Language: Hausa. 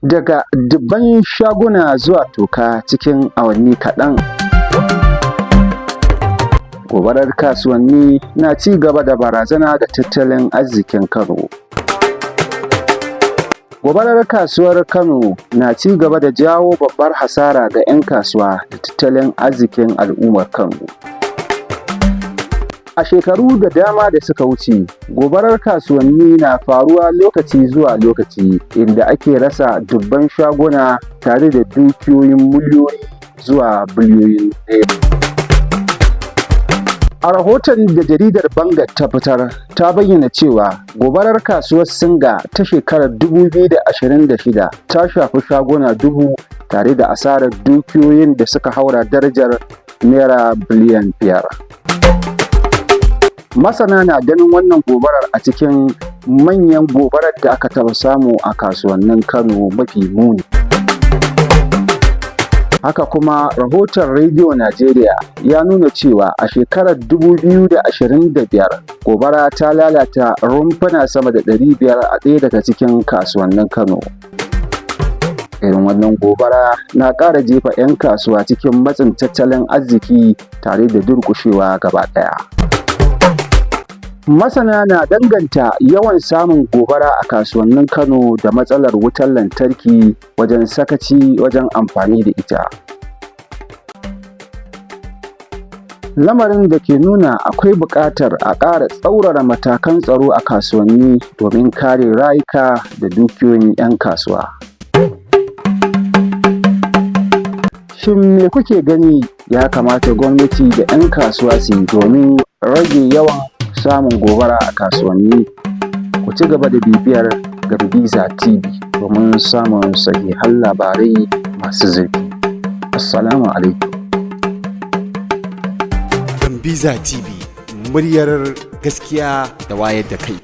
daga dubban shaguna zuwa toka cikin awanni kaɗan. Gobarar kasuwanni na ci gaba da barazana ga tattalin arzikin Kano. Gobarar kasuwar Kano na ci gaba da jawo babbar hasara ga 'yan kasuwa da tattalin arzikin al'ummar Kano. A shekaru da dama da suka wuce, gobarar kasuwanni na faruwa lokaci zuwa lokaci inda ake rasa dubban shaguna tare da dukiyoyin miliyoyi zuwa biliyoyin naira. A rahoton da jaridar Banga ta fitar ta bayyana cewa gobarar kasuwar Singa ta shekarar 2026 ta shafi shaguna 1000 tare da asarar dukiyoyin da suka haura darajar naira biliyan 5. Masana na ganin wannan gobarar a cikin manyan gobarar da aka taɓa samu a kasuwannin Kano mafi muni. Haka kuma rahoton Rediyo Najeriya ya nuna cewa a shekarar 2025 gobara ta lalata rumfuna sama da 500 a ɗaya daga cikin kasuwannin Kano. Irin wannan gobara na ƙara jefa 'yan kasuwa cikin matsin tattalin arziki tare da durƙushewa gaba ɗaya. Masana na danganta yawan samun gobara a kasuwannin Kano da matsalar wutar lantarki wajen sakaci wajen amfani da ita. Lamarin da ke nuna akwai buƙatar a ƙara tsaurara matakan tsaro a kasuwanni domin kare rayuka da dukiyoyin 'yan kasuwa. Shin me kuke gani ya kamata gwamnati da 'yan kasuwa su yi domin rage yawan samun gobara a kasuwanni? Ku ci gaba da bibiyar Gambiza TV domin samun sahihan labarai masu zurfi. Assalamu alaikum. Gambiza TV, muryar gaskiya da wayar da kai.